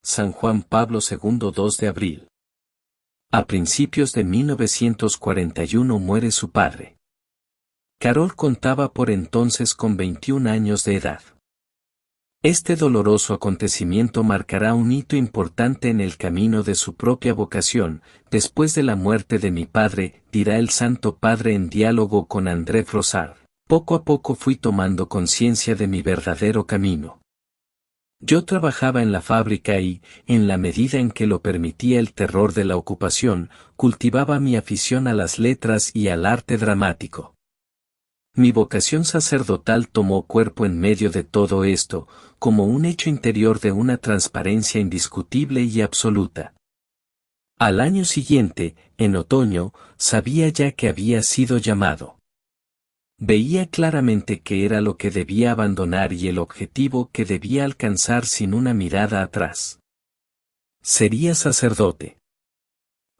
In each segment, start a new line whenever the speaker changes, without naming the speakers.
San Juan Pablo II, 2 de abril. A principios de 1941 muere su padre. Carol contaba por entonces con 21 años de edad. Este doloroso acontecimiento marcará un hito importante en el camino de su propia vocación. Después de la muerte de mi padre, dirá el Santo Padre en diálogo con André Frossard, poco a poco fui tomando conciencia de mi verdadero camino. Yo trabajaba en la fábrica y, en la medida en que lo permitía el terror de la ocupación, cultivaba mi afición a las letras y al arte dramático. Mi vocación sacerdotal tomó cuerpo en medio de todo esto, como un hecho interior de una transparencia indiscutible y absoluta. Al año siguiente, en otoño, sabía ya que había sido llamado. Veía claramente que era lo que debía abandonar y el objetivo que debía alcanzar sin una mirada atrás. Sería sacerdote.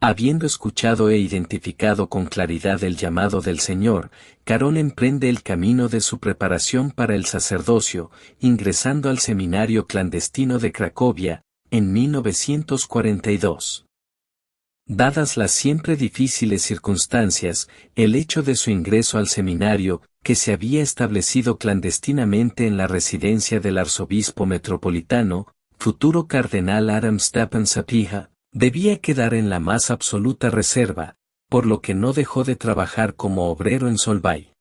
Habiendo escuchado e identificado con claridad el llamado del Señor, Carol emprende el camino de su preparación para el sacerdocio, ingresando al seminario clandestino de Cracovia, en 1942. Dadas las siempre difíciles circunstancias, el hecho de su ingreso al seminario, que se había establecido clandestinamente en la residencia del arzobispo metropolitano, futuro cardenal Adam Stepan Sapieha, debía quedar en la más absoluta reserva, por lo que no dejó de trabajar como obrero en Solvay.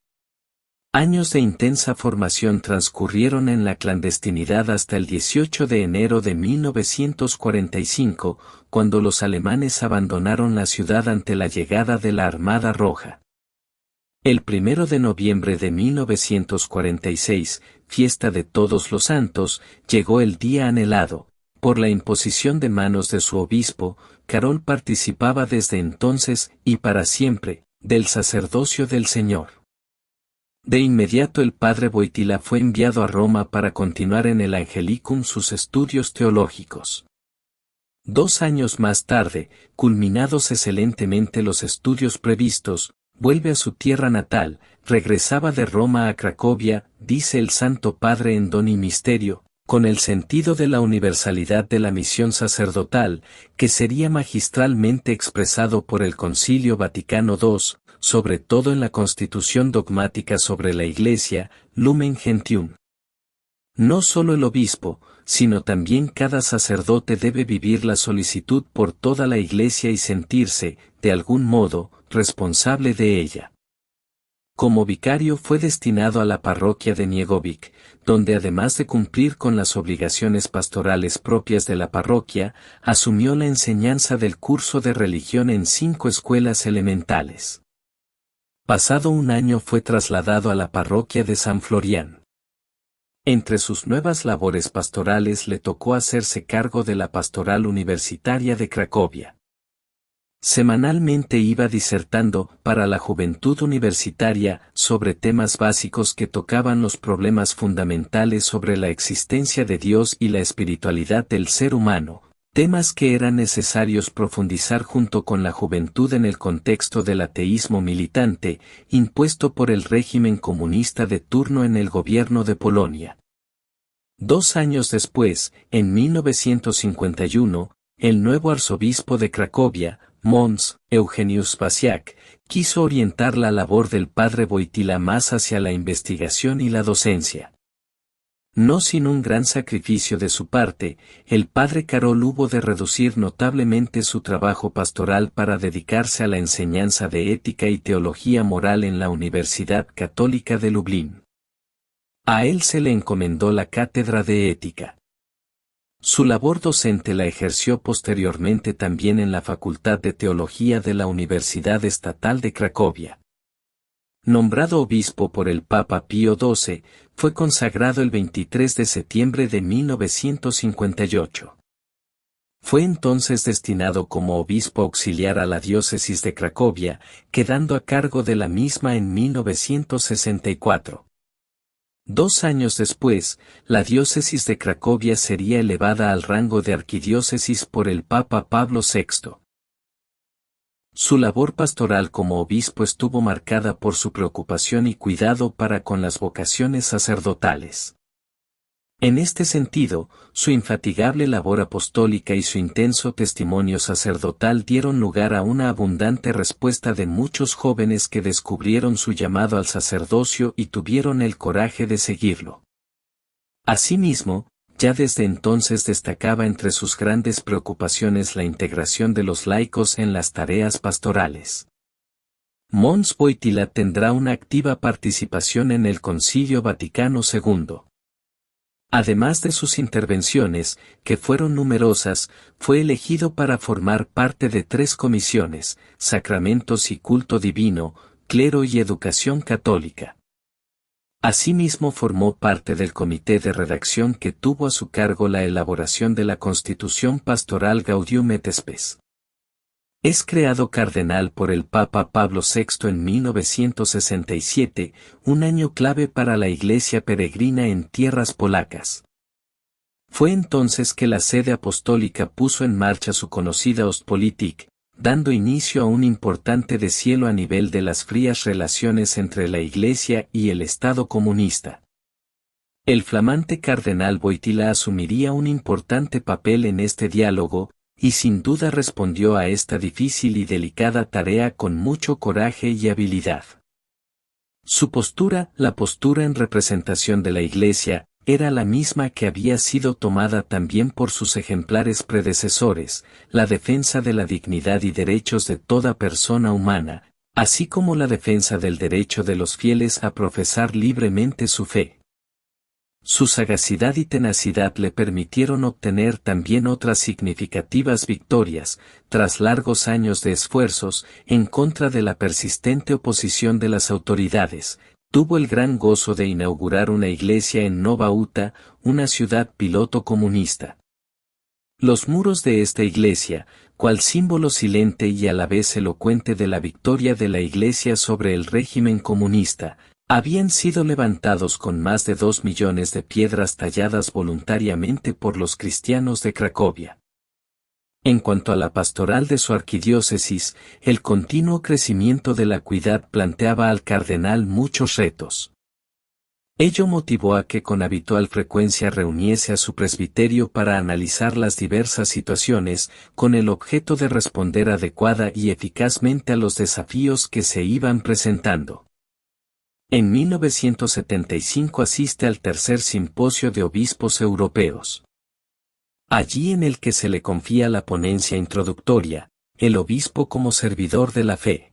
Años de intensa formación transcurrieron en la clandestinidad hasta el 18 de enero de 1945, cuando los alemanes abandonaron la ciudad ante la llegada de la Armada Roja. El 1 de noviembre de 1946, fiesta de Todos los Santos, llegó el día anhelado. Por la imposición de manos de su obispo, Carol participaba desde entonces y para siempre, del sacerdocio del Señor. De inmediato el padre Wojtyła fue enviado a Roma para continuar en el Angelicum sus estudios teológicos. 2 años más tarde, culminados excelentemente los estudios previstos, vuelve a su tierra natal, regresaba de Roma a Cracovia, dice el Santo Padre en Don y Misterio, con el sentido de la universalidad de la misión sacerdotal, que sería magistralmente expresado por el Concilio Vaticano II, sobre todo en la Constitución dogmática sobre la Iglesia, Lumen Gentium. No solo el obispo, sino también cada sacerdote debe vivir la solicitud por toda la Iglesia y sentirse, de algún modo, responsable de ella. Como vicario fue destinado a la parroquia de Niegowic, donde además de cumplir con las obligaciones pastorales propias de la parroquia, asumió la enseñanza del curso de religión en 5 escuelas elementales. Pasado un año fue trasladado a la parroquia de San Florián. Entre sus nuevas labores pastorales le tocó hacerse cargo de la pastoral universitaria de Cracovia. Semanalmente iba disertando para la juventud universitaria sobre temas básicos que tocaban los problemas fundamentales sobre la existencia de Dios y la espiritualidad del ser humano, temas que eran necesarios profundizar junto con la juventud en el contexto del ateísmo militante, impuesto por el régimen comunista de turno en el gobierno de Polonia. 2 años después, en 1951, el nuevo arzobispo de Cracovia, Mons. Eugeniusz Basiak, quiso orientar la labor del padre Wojtyła más hacia la investigación y la docencia. No sin un gran sacrificio de su parte, el padre Carol hubo de reducir notablemente su trabajo pastoral para dedicarse a la enseñanza de ética y teología moral en la Universidad Católica de Lublin. A él se le encomendó la cátedra de ética. Su labor docente la ejerció posteriormente también en la Facultad de Teología de la Universidad Estatal de Cracovia. Nombrado obispo por el Papa Pío XII, fue consagrado el 23 de septiembre de 1958. Fue entonces destinado como obispo auxiliar a la diócesis de Cracovia, quedando a cargo de la misma en 1964. 2 años después, la diócesis de Cracovia sería elevada al rango de arquidiócesis por el Papa Pablo VI. Su labor pastoral como obispo estuvo marcada por su preocupación y cuidado para con las vocaciones sacerdotales. En este sentido, su infatigable labor apostólica y su intenso testimonio sacerdotal dieron lugar a una abundante respuesta de muchos jóvenes que descubrieron su llamado al sacerdocio y tuvieron el coraje de seguirlo. Asimismo, ya desde entonces destacaba entre sus grandes preocupaciones la integración de los laicos en las tareas pastorales. Mons Wojtyła tendrá una activa participación en el Concilio Vaticano II. Además de sus intervenciones, que fueron numerosas, fue elegido para formar parte de 3 comisiones: Sacramentos y Culto Divino, Clero y Educación Católica. Asimismo formó parte del comité de redacción que tuvo a su cargo la elaboración de la Constitución Pastoral Gaudium et Spes. Es creado cardenal por el Papa Pablo VI en 1967, un año clave para la Iglesia peregrina en tierras polacas. Fue entonces que la sede apostólica puso en marcha su conocida Ostpolitik, dando inicio a un importante deshielo a nivel de las frías relaciones entre la Iglesia y el Estado comunista. El flamante cardenal Wojtyła asumiría un importante papel en este diálogo, y sin duda respondió a esta difícil y delicada tarea con mucho coraje y habilidad. Su postura, la postura en representación de la Iglesia, era la misma que había sido tomada también por sus ejemplares predecesores: la defensa de la dignidad y derechos de toda persona humana, así como la defensa del derecho de los fieles a profesar libremente su fe. Su sagacidad y tenacidad le permitieron obtener también otras significativas victorias, tras largos años de esfuerzos, en contra de la persistente oposición de las autoridades. Tuvo el gran gozo de inaugurar una iglesia en Nowa Huta, una ciudad piloto comunista. Los muros de esta iglesia, cual símbolo silente y a la vez elocuente de la victoria de la iglesia sobre el régimen comunista, habían sido levantados con más de 2 millones de piedras talladas voluntariamente por los cristianos de Cracovia. En cuanto a la pastoral de su arquidiócesis, el continuo crecimiento de la acuidad planteaba al cardenal muchos retos. Ello motivó a que con habitual frecuencia reuniese a su presbiterio para analizar las diversas situaciones, con el objeto de responder adecuada y eficazmente a los desafíos que se iban presentando. En 1975 asiste al tercer simposio de obispos europeos. Allí, en el que se le confía la ponencia introductoria, el obispo como servidor de la fe.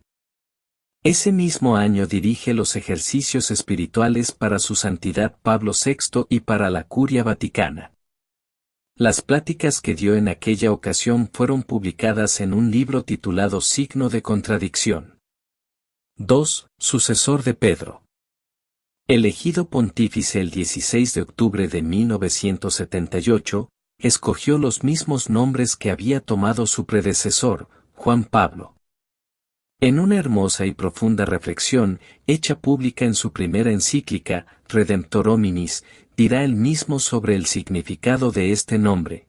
Ese mismo año dirige los ejercicios espirituales para su santidad Pablo VI y para la Curia Vaticana. Las pláticas que dio en aquella ocasión fueron publicadas en un libro titulado Signo de Contradicción. 2. Sucesor de Pedro. Elegido pontífice el 16 de octubre de 1978, escogió los mismos nombres que había tomado su predecesor, Juan Pablo. En una hermosa y profunda reflexión, hecha pública en su primera encíclica, Redemptor Hominis, dirá él mismo sobre el significado de este nombre.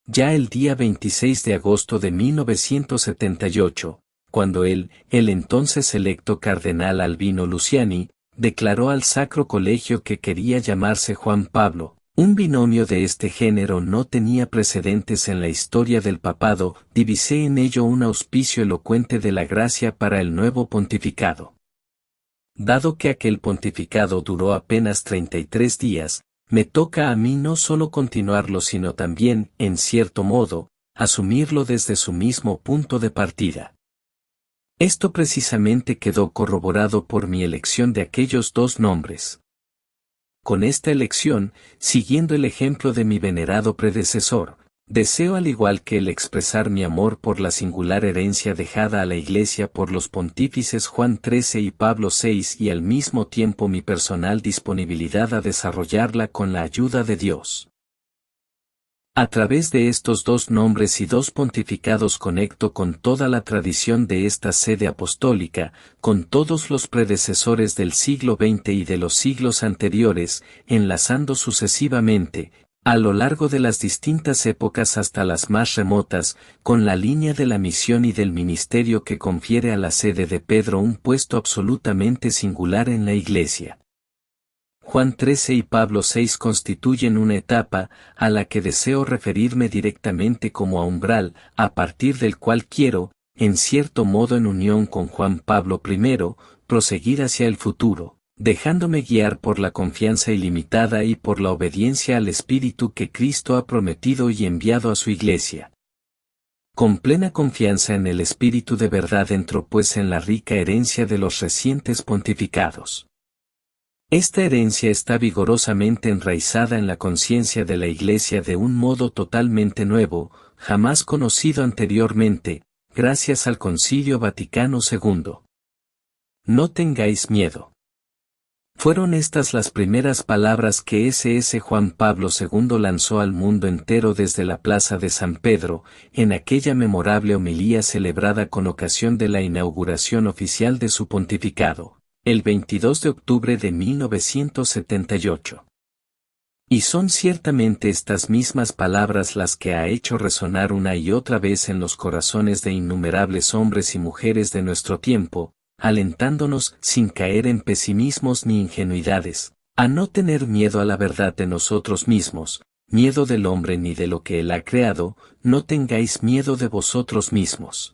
Ya el día 26 de agosto de 1978, cuando el entonces electo cardenal Albino Luciani, declaró al Sacro Colegio que quería llamarse Juan Pablo, un binomio de este género no tenía precedentes en la historia del papado, divisé en ello un auspicio elocuente de la gracia para el nuevo pontificado. Dado que aquel pontificado duró apenas 33 días, me toca a mí no solo continuarlo sino también, en cierto modo, asumirlo desde su mismo punto de partida. Esto precisamente quedó corroborado por mi elección de aquellos 2 nombres. Con esta elección, siguiendo el ejemplo de mi venerado predecesor, deseo al igual que él expresar mi amor por la singular herencia dejada a la Iglesia por los pontífices Juan XIII y Pablo VI y al mismo tiempo mi personal disponibilidad a desarrollarla con la ayuda de Dios. A través de estos 2 nombres y 2 pontificados conecto con toda la tradición de esta sede apostólica, con todos los predecesores del siglo XX y de los siglos anteriores, enlazando sucesivamente, a lo largo de las distintas épocas hasta las más remotas, con la línea de la misión y del ministerio que confiere a la sede de Pedro un puesto absolutamente singular en la Iglesia. Juan 13 y Pablo 6 constituyen una etapa a la que deseo referirme directamente como a umbral, a partir del cual quiero, en cierto modo en unión con Juan Pablo I, proseguir hacia el futuro, dejándome guiar por la confianza ilimitada y por la obediencia al Espíritu que Cristo ha prometido y enviado a su Iglesia. Con plena confianza en el Espíritu de verdad entro pues en la rica herencia de los recientes pontificados. Esta herencia está vigorosamente enraizada en la conciencia de la Iglesia de un modo totalmente nuevo, jamás conocido anteriormente, gracias al Concilio Vaticano II. No tengáis miedo. Fueron estas las primeras palabras que S.S. Juan Pablo II lanzó al mundo entero desde la Plaza de San Pedro, en aquella memorable homilía celebrada con ocasión de la inauguración oficial de su pontificado, el 22 de octubre de 1978. Y son ciertamente estas mismas palabras las que ha hecho resonar una y otra vez en los corazones de innumerables hombres y mujeres de nuestro tiempo, alentándonos sin caer en pesimismos ni ingenuidades, a no tener miedo a la verdad de nosotros mismos, miedo del hombre ni de lo que él ha creado, no tengáis miedo de vosotros mismos.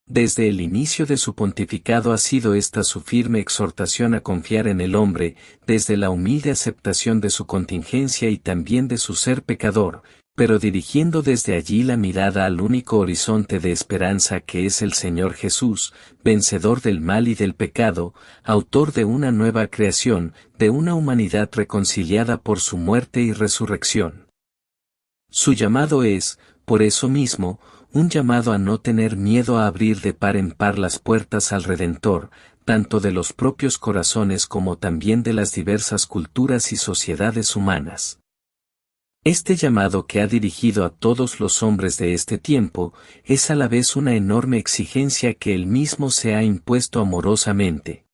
Desde el inicio de su pontificado ha sido esta su firme exhortación a confiar en el hombre, desde la humilde aceptación de su contingencia y también de su ser pecador, pero dirigiendo desde allí la mirada al único horizonte de esperanza que es el Señor Jesús, vencedor del mal y del pecado, autor de una nueva creación, de una humanidad reconciliada por su muerte y resurrección. Su llamado es, por eso mismo, un llamado a no tener miedo a abrir de par en par las puertas al Redentor, tanto de los propios corazones como también de las diversas culturas y sociedades humanas. Este llamado que ha dirigido a todos los hombres de este tiempo, es a la vez una enorme exigencia que él mismo se ha impuesto amorosamente.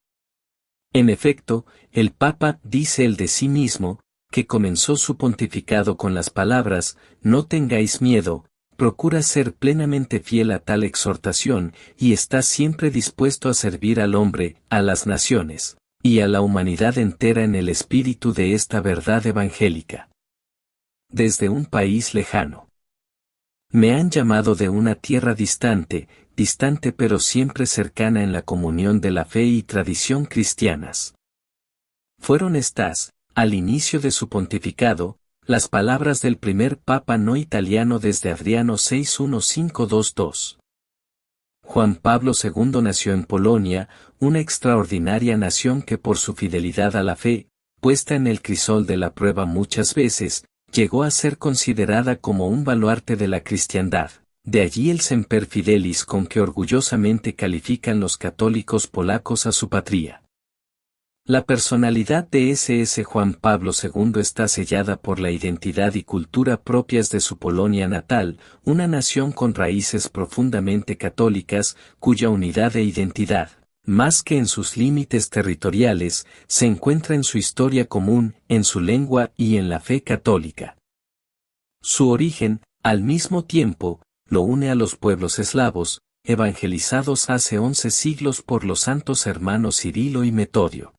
En efecto, el Papa dice él de sí mismo, que comenzó su pontificado con las palabras, no tengáis miedo, procura ser plenamente fiel a tal exhortación, y está siempre dispuesto a servir al hombre, a las naciones, y a la humanidad entera en el espíritu de esta verdad evangélica. Desde un país lejano. Me han llamado de una tierra distante pero siempre cercana en la comunión de la fe y tradición cristianas. Fueron estas, al inicio de su pontificado, las palabras del primer papa no italiano desde Adriano 61522. Juan Pablo II nació en Polonia, una extraordinaria nación que por su fidelidad a la fe, puesta en el crisol de la prueba muchas veces, llegó a ser considerada como un baluarte de la cristiandad. De allí el semper fidelis con que orgullosamente califican los católicos polacos a su patria. La personalidad de S.S. Juan Pablo II está sellada por la identidad y cultura propias de su Polonia natal, una nación con raíces profundamente católicas, cuya unidad e identidad, más que en sus límites territoriales, se encuentra en su historia común, en su lengua y en la fe católica. Su origen, al mismo tiempo, lo une a los pueblos eslavos, evangelizados hace 11 siglos por los santos hermanos Cirilo y Metodio.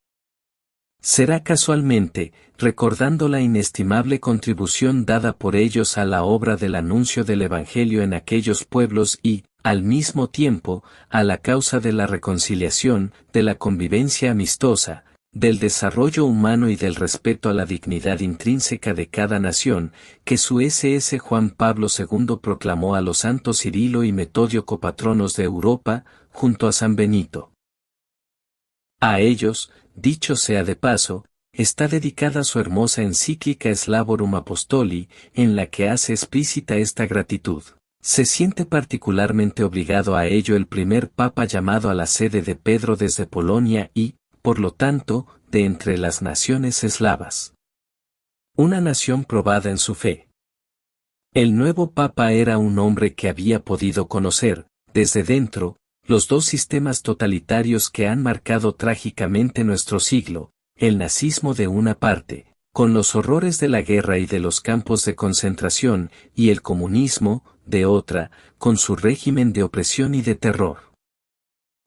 Será casualmente, recordando la inestimable contribución dada por ellos a la obra del anuncio del Evangelio en aquellos pueblos y, al mismo tiempo, a la causa de la reconciliación, de la convivencia amistosa, del desarrollo humano y del respeto a la dignidad intrínseca de cada nación, que su S.S. Juan Pablo II proclamó a los santos Cirilo y Metodio copatronos de Europa, junto a San Benito. A ellos, dicho sea de paso, está dedicada su hermosa encíclica Slavorum Apostoli, en la que hace explícita esta gratitud. Se siente particularmente obligado a ello el primer papa llamado a la sede de Pedro desde Polonia y, por lo tanto, de entre las naciones eslavas. Una nación probada en su fe. El nuevo papa era un hombre que había podido conocer, desde dentro, los dos sistemas totalitarios que han marcado trágicamente nuestro siglo, el nazismo de una parte, con los horrores de la guerra y de los campos de concentración, y el comunismo, de otra, con su régimen de opresión y de terror.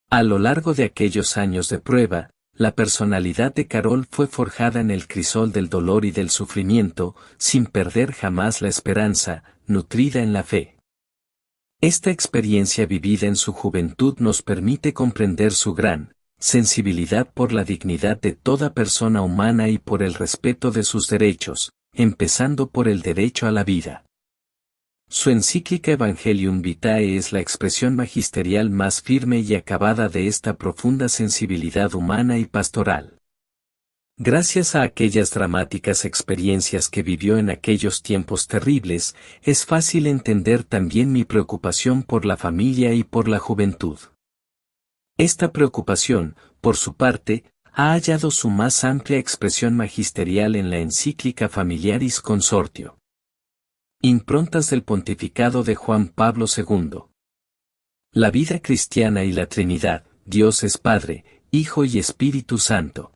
A lo largo de aquellos años de prueba, la personalidad de Carol fue forjada en el crisol del dolor y del sufrimiento, sin perder jamás la esperanza, nutrida en la fe. Esta experiencia vivida en su juventud nos permite comprender su gran sensibilidad por la dignidad de toda persona humana y por el respeto de sus derechos, empezando por el derecho a la vida. Su encíclica Evangelium Vitae es la expresión magisterial más firme y acabada de esta profunda sensibilidad humana y pastoral. Gracias a aquellas dramáticas experiencias que vivió en aquellos tiempos terribles, es fácil entender también mi preocupación por la familia y por la juventud. Esta preocupación, por su parte, ha hallado su más amplia expresión magisterial en la encíclica Familiaris Consortio. Improntas del pontificado de Juan Pablo II. La vida cristiana y la Trinidad, Dios es Padre, Hijo y Espíritu Santo.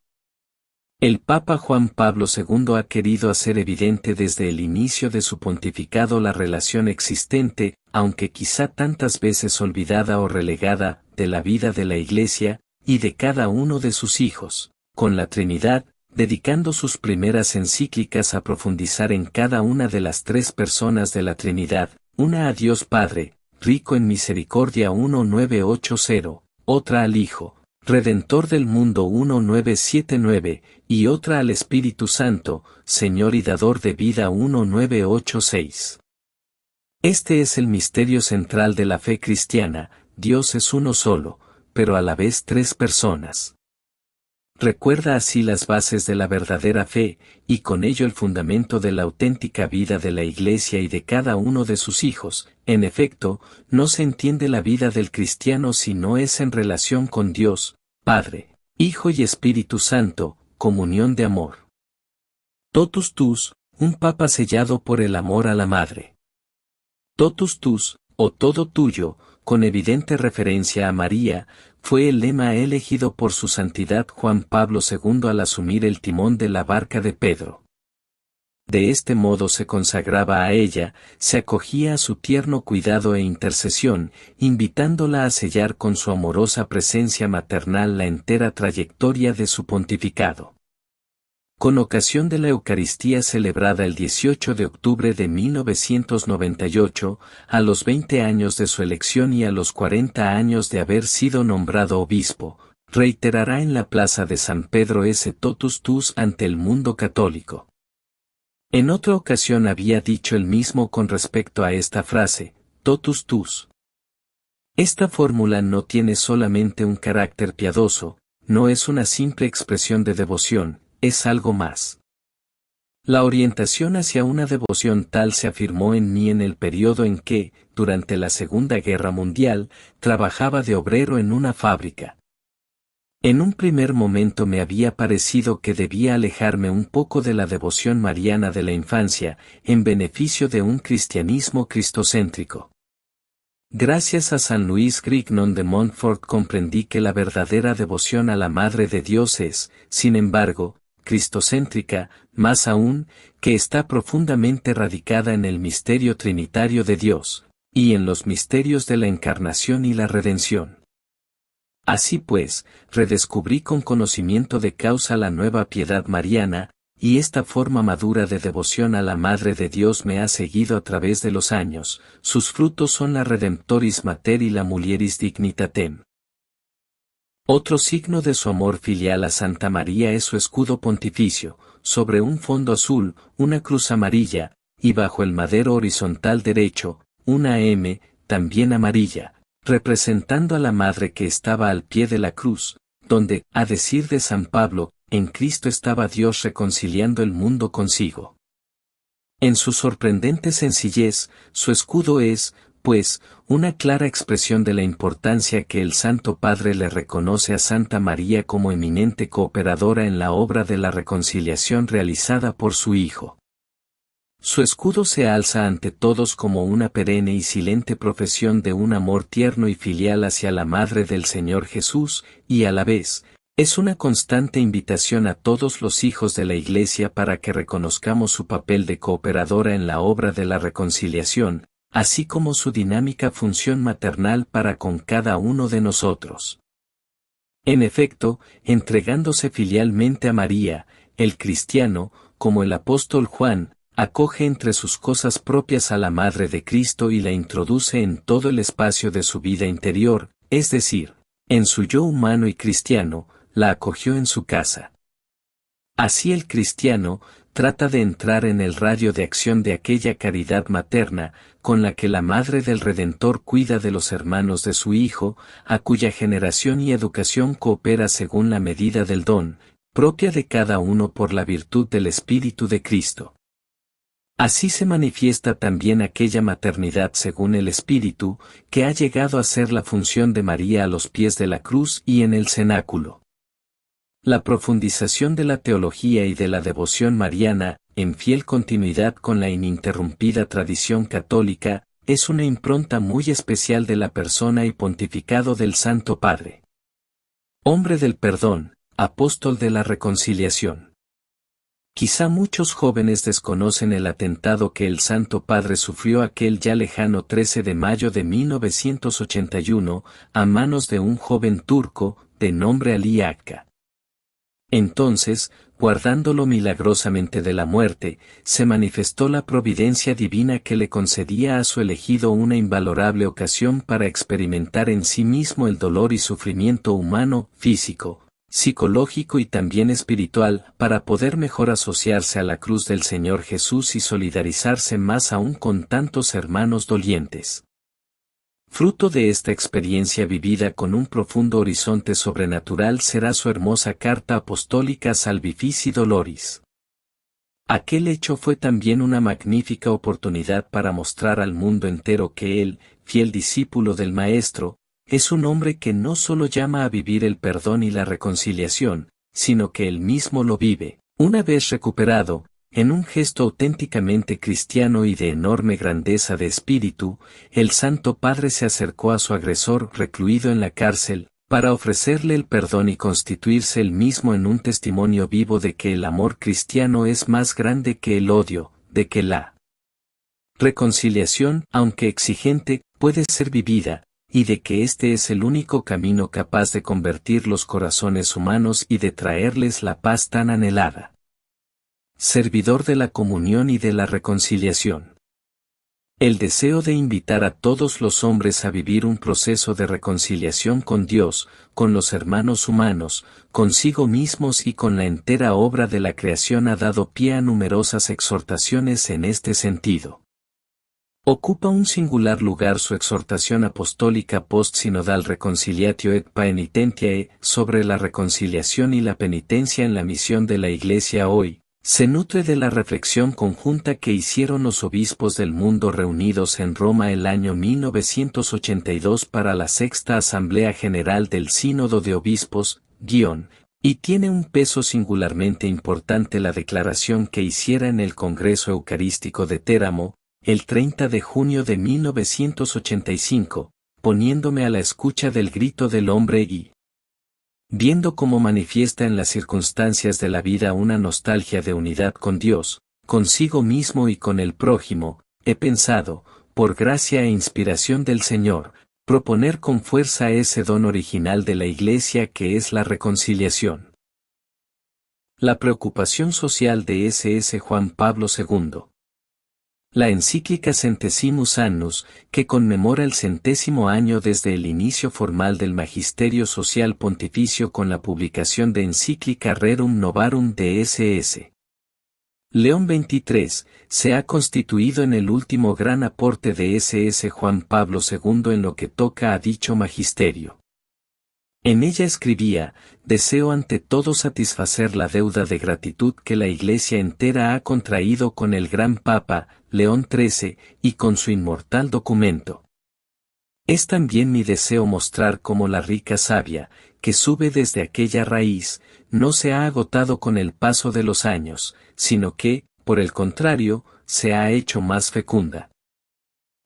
El Papa Juan Pablo II ha querido hacer evidente desde el inicio de su pontificado la relación existente, aunque quizá tantas veces olvidada o relegada, de la vida de la Iglesia, y de cada uno de sus hijos, con la Trinidad, dedicando sus primeras encíclicas a profundizar en cada una de las tres personas de la Trinidad, una a Dios Padre, rico en misericordia 1980, otra al Hijo, Redentor del mundo 1979, y otra al Espíritu Santo, Señor y Dador de vida 1986. Este es el misterio central de la fe cristiana, Dios es uno solo, pero a la vez tres personas. Recuerda así las bases de la verdadera fe, y con ello el fundamento de la auténtica vida de la Iglesia y de cada uno de sus hijos. En efecto, no se entiende la vida del cristiano si no es en relación con Dios, Padre, Hijo y Espíritu Santo, comunión de amor. Totus tus, un papa sellado por el amor a la Madre. Totus tus, o todo tuyo, con evidente referencia a María, fue el lema elegido por su santidad Juan Pablo II al asumir el timón de la barca de Pedro. De este modo se consagraba a ella, se acogía a su tierno cuidado e intercesión, invitándola a sellar con su amorosa presencia maternal la entera trayectoria de su pontificado. Con ocasión de la Eucaristía celebrada el 18 de octubre de 1998, a los 20 años de su elección y a los 40 años de haber sido nombrado obispo, reiterará en la plaza de San Pedro ese totus tus ante el mundo católico. En otra ocasión había dicho el mismo con respecto a esta frase, totus tus. Esta fórmula no tiene solamente un carácter piadoso, no es una simple expresión de devoción, es algo más. La orientación hacia una devoción tal se afirmó en mí en el periodo en que, durante la Segunda Guerra Mundial, trabajaba de obrero en una fábrica. En un primer momento me había parecido que debía alejarme un poco de la devoción mariana de la infancia, en beneficio de un cristianismo cristocéntrico. Gracias a San Luis Grignon de Montfort comprendí que la verdadera devoción a la Madre de Dios es, sin embargo, cristocéntrica, más aún, que está profundamente radicada en el misterio trinitario de Dios, y en los misterios de la encarnación y la redención. Así pues, redescubrí con conocimiento de causa la nueva piedad mariana, y esta forma madura de devoción a la Madre de Dios me ha seguido a través de los años, sus frutos son la Redemptoris Mater y la Mulieris Dignitatem. Otro signo de su amor filial a Santa María es su escudo pontificio, sobre un fondo azul, una cruz amarilla, y bajo el madero horizontal derecho, una M, también amarilla, representando a la Madre que estaba al pie de la cruz, donde, a decir de San Pablo, en Cristo estaba Dios reconciliando el mundo consigo. En su sorprendente sencillez, su escudo es, pues, una clara expresión de la importancia que el Santo Padre le reconoce a Santa María como eminente cooperadora en la obra de la reconciliación realizada por su Hijo. Su escudo se alza ante todos como una perenne y silente profesión de un amor tierno y filial hacia la Madre del Señor Jesús, y a la vez, es una constante invitación a todos los hijos de la Iglesia para que reconozcamos su papel de cooperadora en la obra de la reconciliación, así como su dinámica función maternal para con cada uno de nosotros. En efecto, entregándose filialmente a María, el cristiano, como el apóstol Juan, acoge entre sus cosas propias a la Madre de Cristo y la introduce en todo el espacio de su vida interior, es decir, en su yo humano y cristiano, la acogió en su casa. Así el cristiano trata de entrar en el radio de acción de aquella caridad materna, con la que la Madre del Redentor cuida de los hermanos de su Hijo, a cuya generación y educación coopera según la medida del don, propia de cada uno por la virtud del Espíritu de Cristo. Así se manifiesta también aquella maternidad según el Espíritu, que ha llegado a ser la función de María a los pies de la cruz y en el cenáculo. La profundización de la teología y de la devoción mariana, en fiel continuidad con la ininterrumpida tradición católica, es una impronta muy especial de la persona y pontificado del Santo Padre. Hombre del perdón, apóstol de la reconciliación. Quizá muchos jóvenes desconocen el atentado que el Santo Padre sufrió aquel ya lejano 13 de mayo de 1981, a manos de un joven turco, de nombre Ali Akka. Entonces, guardándolo milagrosamente de la muerte, se manifestó la providencia divina que le concedía a su elegido una invalorable ocasión para experimentar en sí mismo el dolor y sufrimiento humano, físico, psicológico y también espiritual, para poder mejor asociarse a la cruz del Señor Jesús y solidarizarse más aún con tantos hermanos dolientes. Fruto de esta experiencia vivida con un profundo horizonte sobrenatural será su hermosa carta apostólica Salvifici Doloris. Aquel hecho fue también una magnífica oportunidad para mostrar al mundo entero que él, fiel discípulo del Maestro, es un hombre que no solo llama a vivir el perdón y la reconciliación, sino que él mismo lo vive, una vez recuperado, en un gesto auténticamente cristiano y de enorme grandeza de espíritu, el Santo Padre se acercó a su agresor recluido en la cárcel, para ofrecerle el perdón y constituirse él mismo en un testimonio vivo de que el amor cristiano es más grande que el odio, de que la reconciliación, aunque exigente, puede ser vivida, y de que este es el único camino capaz de convertir los corazones humanos y de traerles la paz tan anhelada. Servidor de la comunión y de la reconciliación. El deseo de invitar a todos los hombres a vivir un proceso de reconciliación con Dios, con los hermanos humanos, consigo mismos y con la entera obra de la creación ha dado pie a numerosas exhortaciones en este sentido. Ocupa un singular lugar su exhortación apostólica post-sinodal Reconciliatio et Paenitentiae sobre la reconciliación y la penitencia en la misión de la Iglesia hoy. Se nutre de la reflexión conjunta que hicieron los obispos del mundo reunidos en Roma el año 1982 para la Sexta Asamblea General del Sínodo de Obispos, y tiene un peso singularmente importante la declaración que hiciera en el Congreso Eucarístico de Teramo, el 30 de junio de 1985, poniéndome a la escucha del grito del hombre y viendo cómo manifiesta en las circunstancias de la vida una nostalgia de unidad con Dios, consigo mismo y con el prójimo, he pensado, por gracia e inspiración del Señor, proponer con fuerza ese don original de la Iglesia que es la reconciliación. La preocupación social de S.S. Juan Pablo II. La encíclica Centesimus Annus, que conmemora el 100º año desde el inicio formal del Magisterio Social Pontificio con la publicación de Encíclica Rerum Novarum de S.S. León XXIII, se ha constituido en el último gran aporte de S.S. Juan Pablo II en lo que toca a dicho magisterio. En ella escribía: deseo ante todo satisfacer la deuda de gratitud que la Iglesia entera ha contraído con el gran Papa, León XIII, y con su inmortal documento. Es también mi deseo mostrar cómo la rica savia, que sube desde aquella raíz, no se ha agotado con el paso de los años, sino que, por el contrario, se ha hecho más fecunda.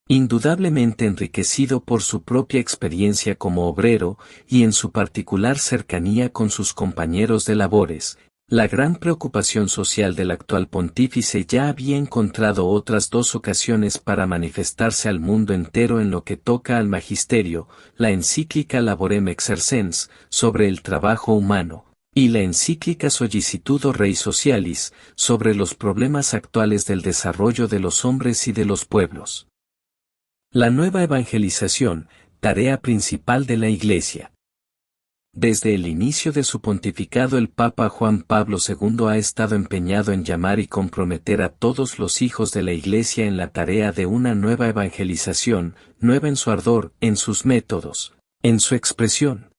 Indudablemente enriquecido por su propia experiencia como obrero, y en su particular cercanía con sus compañeros de labores, La gran preocupación social del actual pontífice ya había encontrado otras dos ocasiones para manifestarse al mundo entero en lo que toca al magisterio, la encíclica Laborem Exercens, sobre el trabajo humano, y la encíclica Sollicitudo Rei Socialis, sobre los problemas actuales del desarrollo de los hombres y de los pueblos. La nueva evangelización, tarea principal de la Iglesia. Desde el inicio de su pontificado el Papa Juan Pablo II ha estado empeñado en llamar y comprometer a todos los hijos de la Iglesia en la tarea de una nueva evangelización, nueva en su ardor, en sus métodos, en su expresión.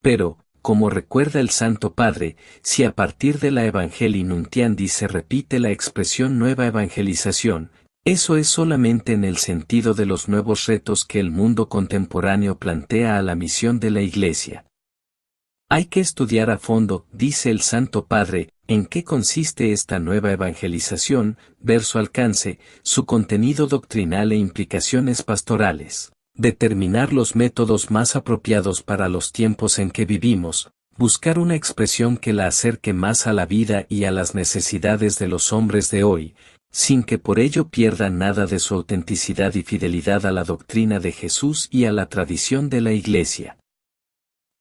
Pero, como recuerda el Santo Padre, si a partir de la Evangelii Nuntiandi se repite la expresión nueva evangelización, eso es solamente en el sentido de los nuevos retos que el mundo contemporáneo plantea a la misión de la Iglesia. Hay que estudiar a fondo, dice el Santo Padre, en qué consiste esta nueva evangelización, ver su alcance, su contenido doctrinal e implicaciones pastorales, determinar los métodos más apropiados para los tiempos en que vivimos, buscar una expresión que la acerque más a la vida y a las necesidades de los hombres de hoy, sin que por ello pierda nada de su autenticidad y fidelidad a la doctrina de Jesús y a la tradición de la Iglesia.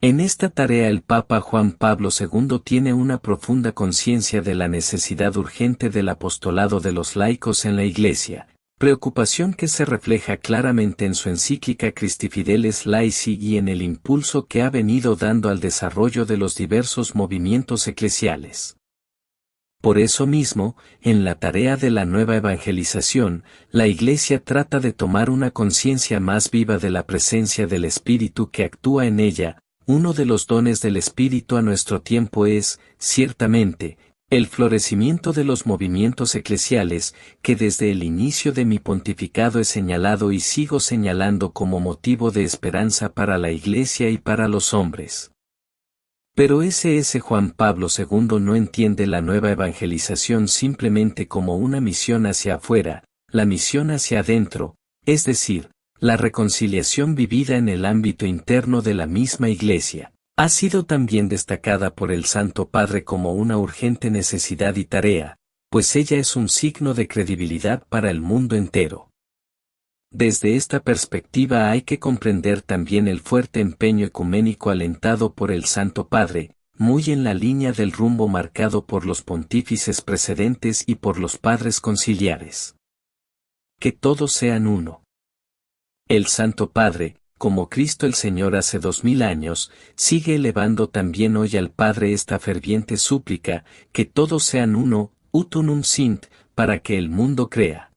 En esta tarea el Papa Juan Pablo II tiene una profunda conciencia de la necesidad urgente del apostolado de los laicos en la Iglesia, preocupación que se refleja claramente en su encíclica Christi Fideles Laici y en el impulso que ha venido dando al desarrollo de los diversos movimientos eclesiales. Por eso mismo, en la tarea de la nueva evangelización, la Iglesia trata de tomar una conciencia más viva de la presencia del Espíritu que actúa en ella. Uno de los dones del Espíritu a nuestro tiempo es, ciertamente, el florecimiento de los movimientos eclesiales, que desde el inicio de mi pontificado he señalado y sigo señalando como motivo de esperanza para la Iglesia y para los hombres. Pero ese Juan Pablo II no entiende la nueva evangelización simplemente como una misión hacia afuera, la misión hacia adentro, es decir, la reconciliación vivida en el ámbito interno de la misma Iglesia, ha sido también destacada por el Santo Padre como una urgente necesidad y tarea, pues ella es un signo de credibilidad para el mundo entero. Desde esta perspectiva hay que comprender también el fuerte empeño ecuménico alentado por el Santo Padre, muy en la línea del rumbo marcado por los pontífices precedentes y por los padres conciliares. Que todos sean uno. El Santo Padre, como Cristo el Señor hace 2000 años, sigue elevando también hoy al Padre esta ferviente súplica, que todos sean uno, ut unum sint, para que el mundo crea.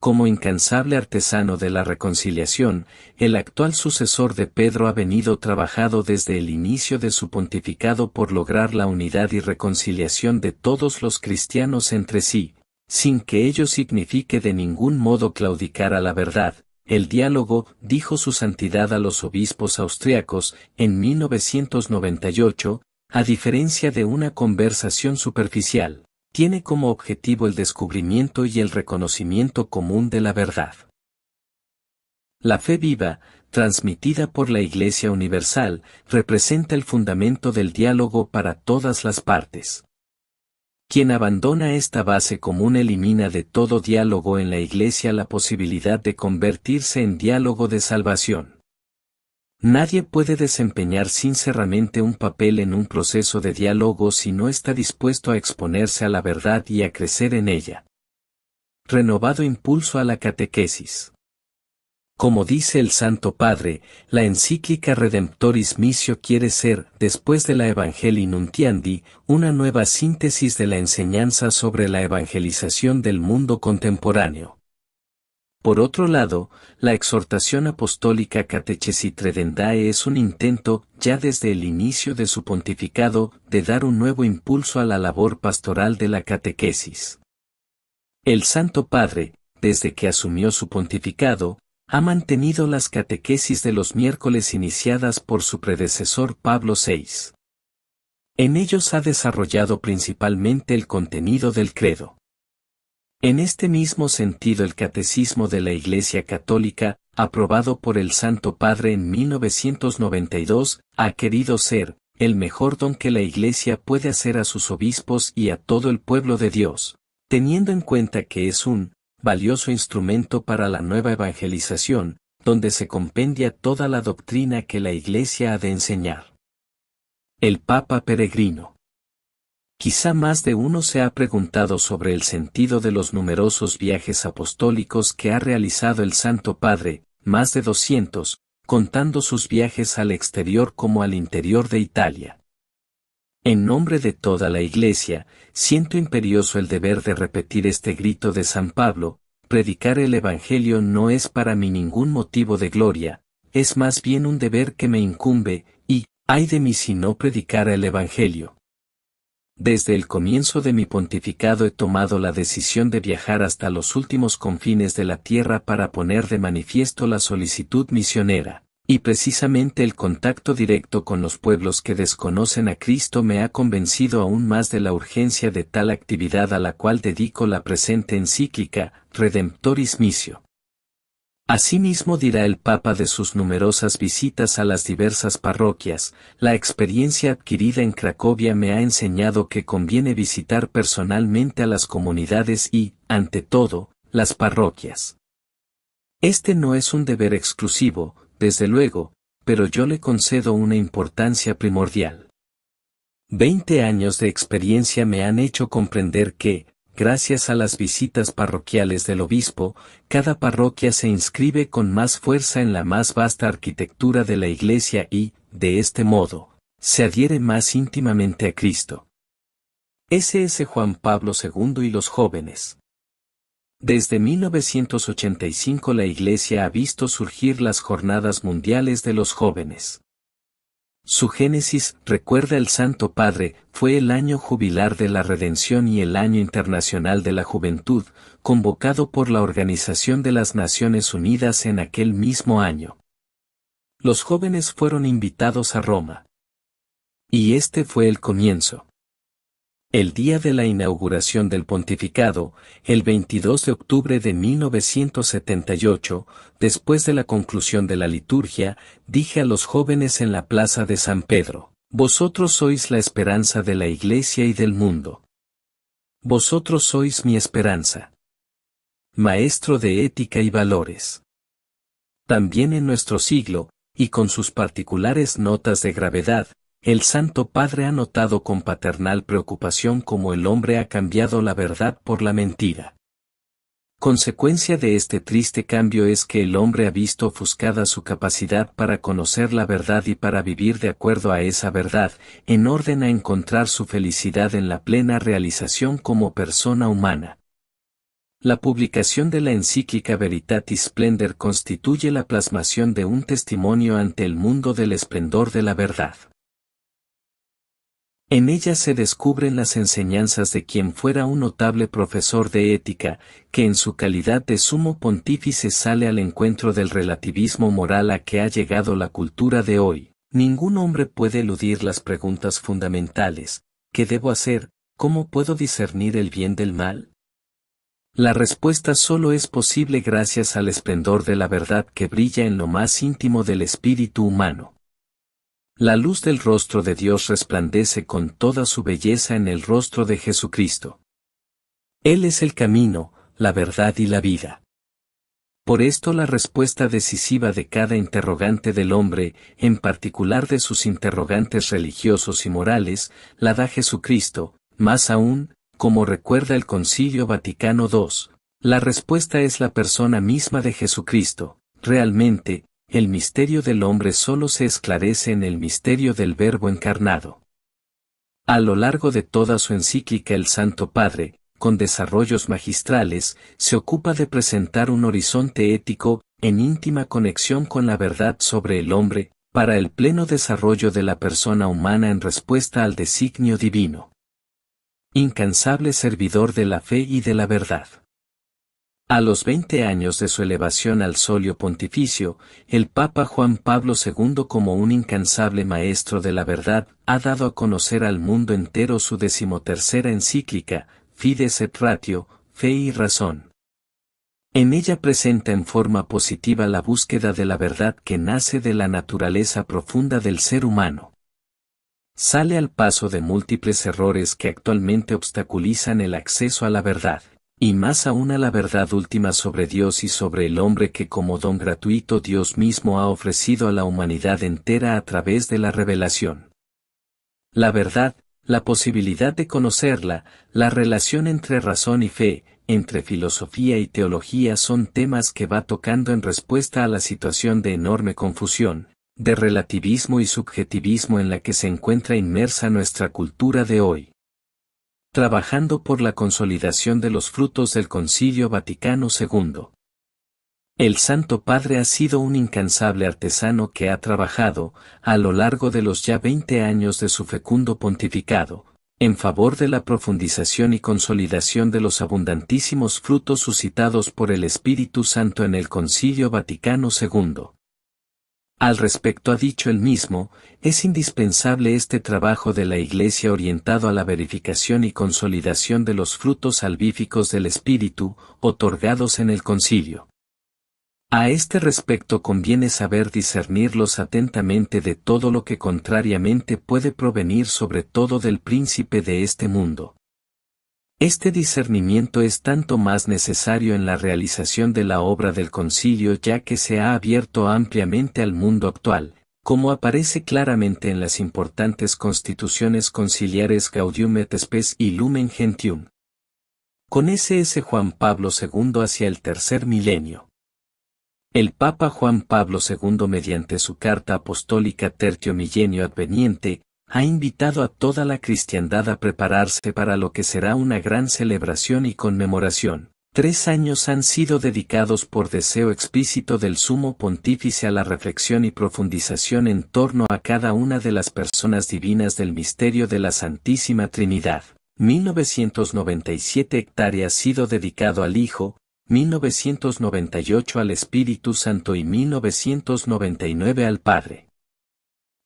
Como incansable artesano de la reconciliación, el actual sucesor de Pedro ha venido trabajando desde el inicio de su pontificado por lograr la unidad y reconciliación de todos los cristianos entre sí, sin que ello signifique de ningún modo claudicar a la verdad. El diálogo, dijo su santidad a los obispos austriacos, en 1998, a diferencia de una conversación superficial, tiene como objetivo el descubrimiento y el reconocimiento común de la verdad. La fe viva, transmitida por la Iglesia Universal, representa el fundamento del diálogo para todas las partes. Quien abandona esta base común elimina de todo diálogo en la Iglesia la posibilidad de convertirse en diálogo de salvación. Nadie puede desempeñar sinceramente un papel en un proceso de diálogo si no está dispuesto a exponerse a la verdad y a crecer en ella. Renovado impulso a la catequesis. Como dice el Santo Padre, la encíclica Redemptoris Missio quiere ser, después de la Evangelii Nuntiandi, una nueva síntesis de la enseñanza sobre la evangelización del mundo contemporáneo. Por otro lado, la exhortación apostólica Catechesi Tredendae es un intento, ya desde el inicio de su pontificado, de dar un nuevo impulso a la labor pastoral de la catequesis. El Santo Padre, desde que asumió su pontificado, ha mantenido las catequesis de los miércoles iniciadas por su predecesor Pablo VI. En ellos ha desarrollado principalmente el contenido del credo. En este mismo sentido el Catecismo de la Iglesia Católica, aprobado por el Santo Padre en 1992, ha querido ser, el mejor don que la Iglesia puede hacer a sus obispos y a todo el pueblo de Dios, teniendo en cuenta que es un valioso instrumento para la nueva evangelización, donde se compendia toda la doctrina que la Iglesia ha de enseñar. El Papa Peregrino. Quizá más de uno se ha preguntado sobre el sentido de los numerosos viajes apostólicos que ha realizado el Santo Padre, más de 200, contando sus viajes al exterior como al interior de Italia. En nombre de toda la Iglesia, siento imperioso el deber de repetir este grito de San Pablo: predicar el Evangelio no es para mí ningún motivo de gloria, es más bien un deber que me incumbe, y, ay de mí si no predicara el Evangelio. Desde el comienzo de mi pontificado he tomado la decisión de viajar hasta los últimos confines de la tierra para poner de manifiesto la solicitud misionera, y precisamente el contacto directo con los pueblos que desconocen a Cristo me ha convencido aún más de la urgencia de tal actividad, a la cual dedico la presente encíclica, Redemptoris Missio. Asimismo dirá el Papa de sus numerosas visitas a las diversas parroquias: la experiencia adquirida en Cracovia me ha enseñado que conviene visitar personalmente a las comunidades y, ante todo, las parroquias. Este no es un deber exclusivo, desde luego, pero yo le concedo una importancia primordial. 20 años de experiencia me han hecho comprender que, gracias a las visitas parroquiales del obispo, cada parroquia se inscribe con más fuerza en la más vasta arquitectura de la Iglesia y, de este modo, se adhiere más íntimamente a Cristo. S.S. Juan Pablo II y los jóvenes. Desde 1985 la Iglesia ha visto surgir las Jornadas Mundiales de los Jóvenes. Su génesis, recuerda el Santo Padre, fue el año jubilar de la Redención y el Año Internacional de la Juventud, convocado por la Organización de las Naciones Unidas en aquel mismo año. Los jóvenes fueron invitados a Roma. Y este fue el comienzo. El día de la inauguración del pontificado, el 22 de octubre de 1978, después de la conclusión de la liturgia, dije a los jóvenes en la plaza de San Pedro: vosotros sois la esperanza de la Iglesia y del mundo. Vosotros sois mi esperanza. Maestro de ética y valores. También en nuestro siglo, y con sus particulares notas de gravedad, el Santo Padre ha notado con paternal preocupación cómo el hombre ha cambiado la verdad por la mentira. Consecuencia de este triste cambio es que el hombre ha visto ofuscada su capacidad para conocer la verdad y para vivir de acuerdo a esa verdad, en orden a encontrar su felicidad en la plena realización como persona humana. La publicación de la encíclica Veritatis Splendor constituye la plasmación de un testimonio ante el mundo del esplendor de la verdad. En ella se descubren las enseñanzas de quien fuera un notable profesor de ética, que en su calidad de sumo pontífice sale al encuentro del relativismo moral a que ha llegado la cultura de hoy. Ningún hombre puede eludir las preguntas fundamentales: ¿qué debo hacer? ¿Cómo puedo discernir el bien del mal? La respuesta solo es posible gracias al esplendor de la verdad que brilla en lo más íntimo del espíritu humano. La luz del rostro de Dios resplandece con toda su belleza en el rostro de Jesucristo. Él es el camino, la verdad y la vida. Por esto la respuesta decisiva de cada interrogante del hombre, en particular de sus interrogantes religiosos y morales, la da Jesucristo. Más aún, como recuerda el Concilio Vaticano II, la respuesta es la persona misma de Jesucristo. Realmente, el misterio del hombre solo se esclarece en el misterio del Verbo encarnado. A lo largo de toda su encíclica el Santo Padre, con desarrollos magistrales, se ocupa de presentar un horizonte ético, en íntima conexión con la verdad sobre el hombre, para el pleno desarrollo de la persona humana en respuesta al designio divino. Incansable servidor de la fe y de la verdad. A los 20 años de su elevación al solio pontificio, el Papa Juan Pablo II, como un incansable maestro de la verdad, ha dado a conocer al mundo entero su 13ª encíclica, Fides et Ratio, Fe y Razón. En ella presenta en forma positiva la búsqueda de la verdad que nace de la naturaleza profunda del ser humano. Sale al paso de múltiples errores que actualmente obstaculizan el acceso a la verdad, y más aún a la verdad última sobre Dios y sobre el hombre que como don gratuito Dios mismo ha ofrecido a la humanidad entera a través de la revelación. La verdad, la posibilidad de conocerla, la relación entre razón y fe, entre filosofía y teología son temas que va tocando en respuesta a la situación de enorme confusión, de relativismo y subjetivismo en la que se encuentra inmersa nuestra cultura de hoy. Trabajando por la consolidación de los frutos del Concilio Vaticano II. El Santo Padre ha sido un incansable artesano que ha trabajado, a lo largo de los ya 20 años de su fecundo pontificado, en favor de la profundización y consolidación de los abundantísimos frutos suscitados por el Espíritu Santo en el Concilio Vaticano II. Al respecto ha dicho él mismo, es indispensable este trabajo de la Iglesia orientado a la verificación y consolidación de los frutos salvíficos del Espíritu, otorgados en el Concilio. A este respecto conviene saber discernirlos atentamente de todo lo que contrariamente puede provenir sobre todo del príncipe de este mundo. Este discernimiento es tanto más necesario en la realización de la obra del concilio ya que se ha abierto ampliamente al mundo actual, como aparece claramente en las importantes constituciones conciliares Gaudium et Spes y Lumen Gentium. Con SS Juan Pablo II hacia el tercer milenio. El Papa Juan Pablo II mediante su carta apostólica Tertio Millennio Adveniente, ha invitado a toda la cristiandad a prepararse para lo que será una gran celebración y conmemoración. 3 años han sido dedicados por deseo explícito del Sumo Pontífice a la reflexión y profundización en torno a cada una de las personas divinas del misterio de la Santísima Trinidad. 1997 hectáreas sido dedicado al Hijo, 1998 al Espíritu Santo y 1999 al Padre.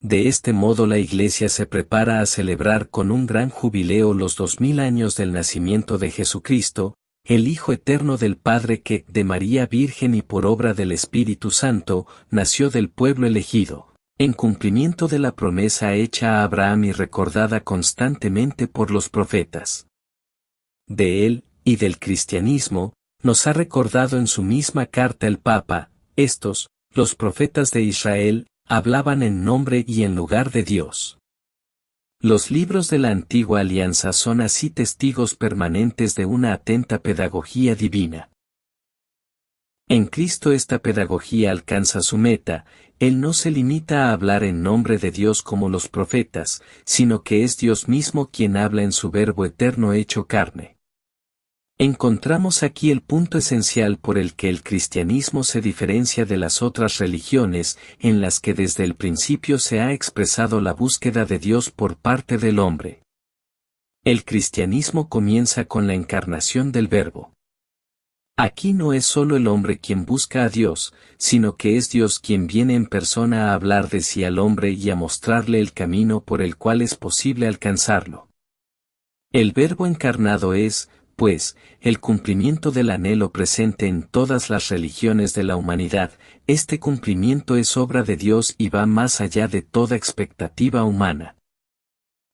De este modo la Iglesia se prepara a celebrar con un gran jubileo los 2000 años del nacimiento de Jesucristo, el Hijo eterno del Padre que, de María Virgen y por obra del Espíritu Santo, nació del pueblo elegido, en cumplimiento de la promesa hecha a Abraham y recordada constantemente por los profetas. De él, y del cristianismo, nos ha recordado en su misma carta el Papa, estos, los profetas de Israel, hablaban en nombre y en lugar de Dios. Los libros de la antigua alianza son así testigos permanentes de una atenta pedagogía divina. En Cristo esta pedagogía alcanza su meta, Él no se limita a hablar en nombre de Dios como los profetas, sino que es Dios mismo quien habla en su Verbo eterno hecho carne. Encontramos aquí el punto esencial por el que el cristianismo se diferencia de las otras religiones, en las que desde el principio se ha expresado la búsqueda de Dios por parte del hombre. El cristianismo comienza con la encarnación del Verbo. Aquí no es solo el hombre quien busca a Dios, sino que es Dios quien viene en persona a hablar de sí al hombre y a mostrarle el camino por el cual es posible alcanzarlo. El Verbo encarnado es, pues, el cumplimiento del anhelo presente en todas las religiones de la humanidad. Este cumplimiento es obra de Dios y va más allá de toda expectativa humana.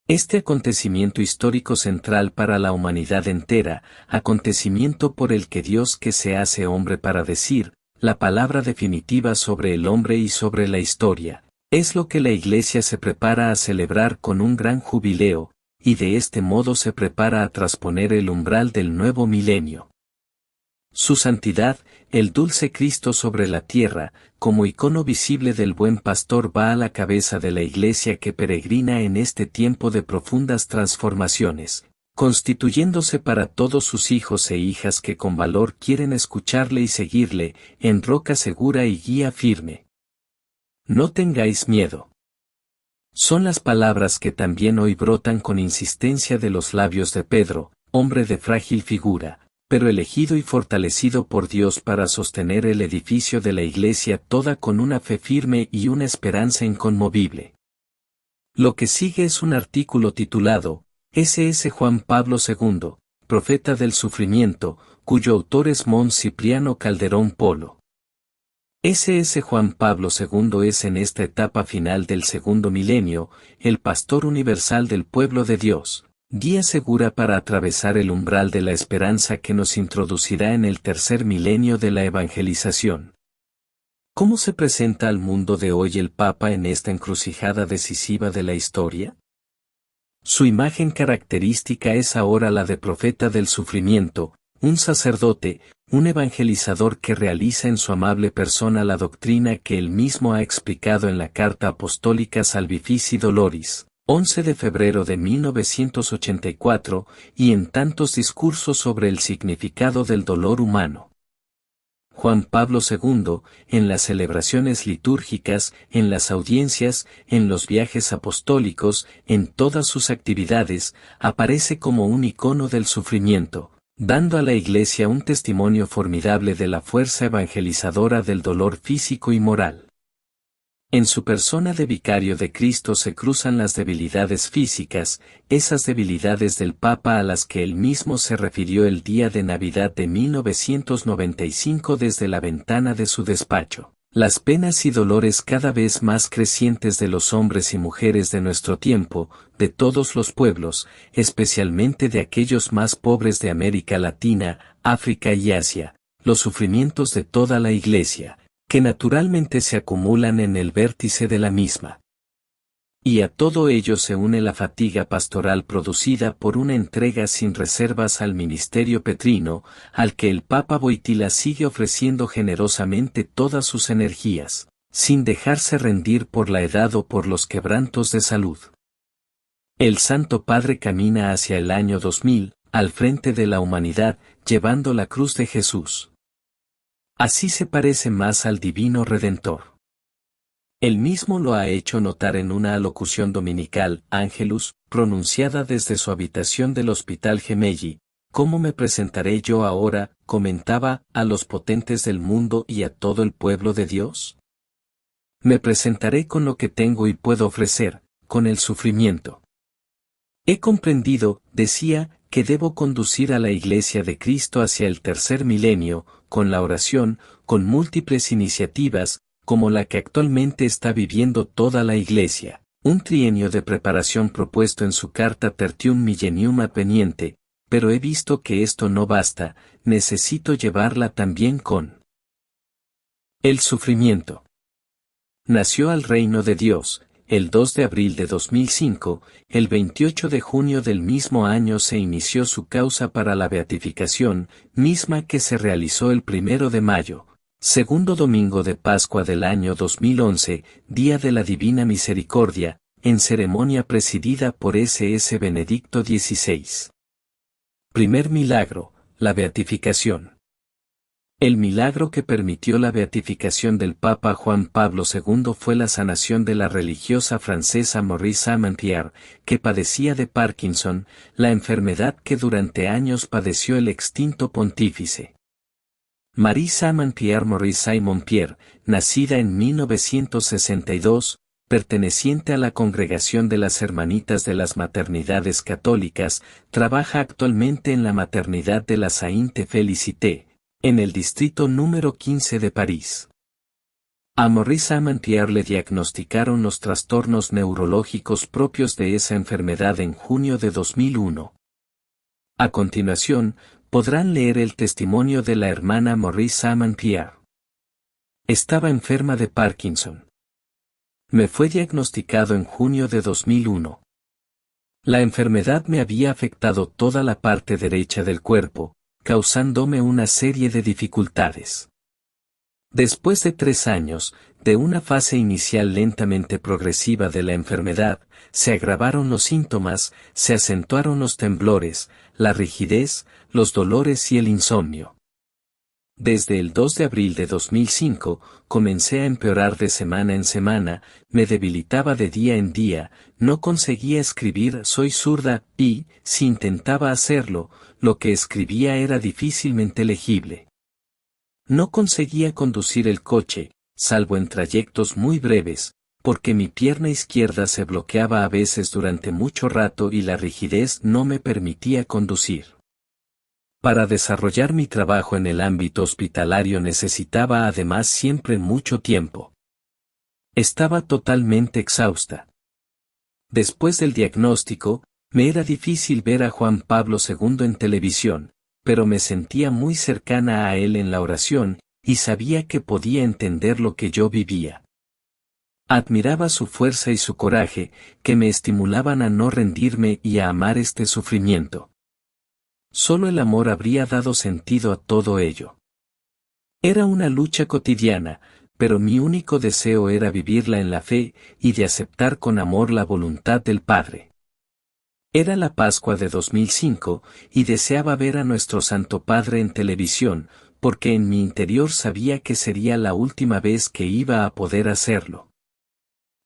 Este acontecimiento histórico central para la humanidad entera, acontecimiento por el que Dios que se hace hombre para decir, la palabra definitiva sobre el hombre y sobre la historia, es lo que la Iglesia se prepara a celebrar con un gran jubileo, y de este modo se prepara a trasponer el umbral del nuevo milenio. Su santidad, el dulce Cristo sobre la tierra, como icono visible del buen pastor va a la cabeza de la Iglesia que peregrina en este tiempo de profundas transformaciones, constituyéndose para todos sus hijos e hijas que con valor quieren escucharle y seguirle, en roca segura y guía firme. No tengáis miedo. Son las palabras que también hoy brotan con insistencia de los labios de Pedro, hombre de frágil figura, pero elegido y fortalecido por Dios para sostener el edificio de la Iglesia toda con una fe firme y una esperanza inconmovible. Lo que sigue es un artículo titulado, SS Juan Pablo II, Profeta del Sufrimiento, cuyo autor es Mons Cipriano Calderón Polo. S.S. Juan Pablo II es en esta etapa final del segundo milenio, el pastor universal del pueblo de Dios, guía segura para atravesar el umbral de la esperanza que nos introducirá en el tercer milenio de la evangelización. ¿Cómo se presenta al mundo de hoy el Papa en esta encrucijada decisiva de la historia? Su imagen característica es ahora la de profeta del sufrimiento, un sacerdote, un evangelizador que realiza en su amable persona la doctrina que él mismo ha explicado en la Carta Apostólica Salvifici Doloris, 11 de febrero de 1984, y en tantos discursos sobre el significado del dolor humano. Juan Pablo II, en las celebraciones litúrgicas, en las audiencias, en los viajes apostólicos, en todas sus actividades, aparece como un icono del sufrimiento, dando a la Iglesia un testimonio formidable de la fuerza evangelizadora del dolor físico y moral. En su persona de vicario de Cristo se cruzan las debilidades físicas, esas debilidades del Papa a las que él mismo se refirió el día de Navidad de 1995 desde la ventana de su despacho, las penas y dolores cada vez más crecientes de los hombres y mujeres de nuestro tiempo, de todos los pueblos, especialmente de aquellos más pobres de América Latina, África y Asia, los sufrimientos de toda la Iglesia, que naturalmente se acumulan en el vértice de la misma. Y a todo ello se une la fatiga pastoral producida por una entrega sin reservas al ministerio petrino, al que el Papa Wojtyła sigue ofreciendo generosamente todas sus energías, sin dejarse rendir por la edad o por los quebrantos de salud. El Santo Padre camina hacia el año 2000, al frente de la humanidad, llevando la cruz de Jesús. Así se parece más al Divino Redentor. Él mismo lo ha hecho notar en una alocución dominical, Angelus, pronunciada desde su habitación del Hospital Gemelli. ¿Cómo me presentaré yo ahora, comentaba, a los potentes del mundo y a todo el pueblo de Dios? Me presentaré con lo que tengo y puedo ofrecer, con el sufrimiento. He comprendido, decía, que debo conducir a la Iglesia de Cristo hacia el tercer milenio, con la oración, con múltiples iniciativas, como la que actualmente está viviendo toda la Iglesia, un trienio de preparación propuesto en su carta Tertium Millennium Appeniente, pero he visto que esto no basta, necesito llevarla también con el sufrimiento. Nació al reino de Dios. El 2 de abril de 2005, el 28 de junio del mismo año se inició su causa para la beatificación, misma que se realizó el 1 de mayo, segundo domingo de Pascua del año 2011, Día de la Divina Misericordia, en ceremonia presidida por S.S. Benedicto XVI. Primer milagro, la beatificación. El milagro que permitió la beatificación del Papa Juan Pablo II fue la sanación de la religiosa francesa Maurice Aimon-Pierre, que padecía de Parkinson, la enfermedad que durante años padeció el extinto pontífice. Maurice Aimon-Pierre, nacida en 1962, perteneciente a la Congregación de las Hermanitas de las Maternidades Católicas, trabaja actualmente en la maternidad de la Sainte Félicité, en el distrito número 15 de París. A Maurice Aimon-Pierre le diagnosticaron los trastornos neurológicos propios de esa enfermedad en junio de 2001. A continuación, podrán leer el testimonio de la hermana Maurice Aimon-Pierre. Estaba enferma de Parkinson. Me fue diagnosticado en junio de 2001. La enfermedad me había afectado toda la parte derecha del cuerpo, causándome una serie de dificultades. Después de 3 años, de una fase inicial lentamente progresiva de la enfermedad, se agravaron los síntomas, se acentuaron los temblores, la rigidez, los dolores y el insomnio. Desde el 2 de abril de 2005, comencé a empeorar de semana en semana, me debilitaba de día en día, no conseguía escribir, soy zurda, y, si intentaba hacerlo, lo que escribía era difícilmente legible. No conseguía conducir el coche, salvo en trayectos muy breves, porque mi pierna izquierda se bloqueaba a veces durante mucho rato y la rigidez no me permitía conducir. Para desarrollar mi trabajo en el ámbito hospitalario necesitaba además siempre mucho tiempo. Estaba totalmente exhausta. Después del diagnóstico, me era difícil ver a Juan Pablo II en televisión, pero me sentía muy cercana a él en la oración, y sabía que podía entender lo que yo vivía. Admiraba su fuerza y su coraje, que me estimulaban a no rendirme y a amar este sufrimiento. Solo el amor habría dado sentido a todo ello. Era una lucha cotidiana, pero mi único deseo era vivirla en la fe y de aceptar con amor la voluntad del Padre. Era la Pascua de 2005, y deseaba ver a nuestro Santo Padre en televisión, porque en mi interior sabía que sería la última vez que iba a poder hacerlo.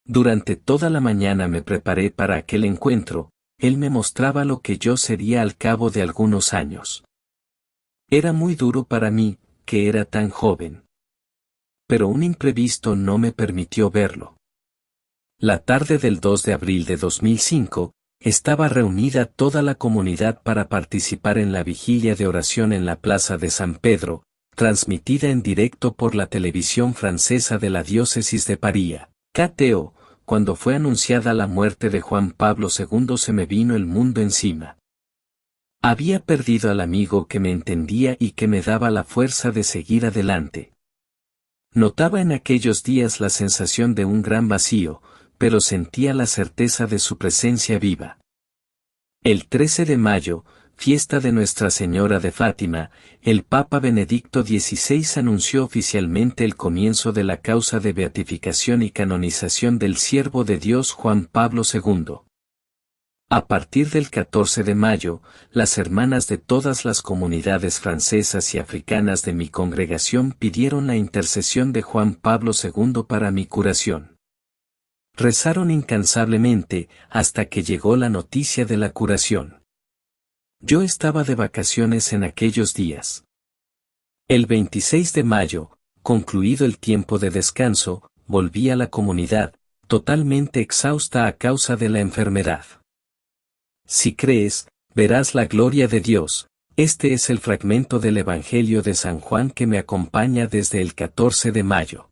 Durante toda la mañana me preparé para aquel encuentro. Él me mostraba lo que yo sería al cabo de algunos años. Era muy duro para mí, que era tan joven. Pero un imprevisto no me permitió verlo. La tarde del 2 de abril de 2005, estaba reunida toda la comunidad para participar en la vigilia de oración en la Plaza de San Pedro, transmitida en directo por la televisión francesa de la diócesis de París, KTO. Cuando fue anunciada la muerte de Juan Pablo II se me vino el mundo encima. Había perdido al amigo que me entendía y que me daba la fuerza de seguir adelante. Notaba en aquellos días la sensación de un gran vacío, pero sentía la certeza de su presencia viva. El 13 de mayo, fiesta de Nuestra Señora de Fátima, el Papa Benedicto XVI anunció oficialmente el comienzo de la causa de beatificación y canonización del siervo de Dios Juan Pablo II. A partir del 14 de mayo, las hermanas de todas las comunidades francesas y africanas de mi congregación pidieron la intercesión de Juan Pablo II para mi curación. Rezaron incansablemente hasta que llegó la noticia de la curación. Yo estaba de vacaciones en aquellos días. El 26 de mayo, concluido el tiempo de descanso, volví a la comunidad, totalmente exhausta a causa de la enfermedad. Si crees, verás la gloria de Dios. Este es el fragmento del Evangelio de San Juan que me acompaña desde el 14 de mayo.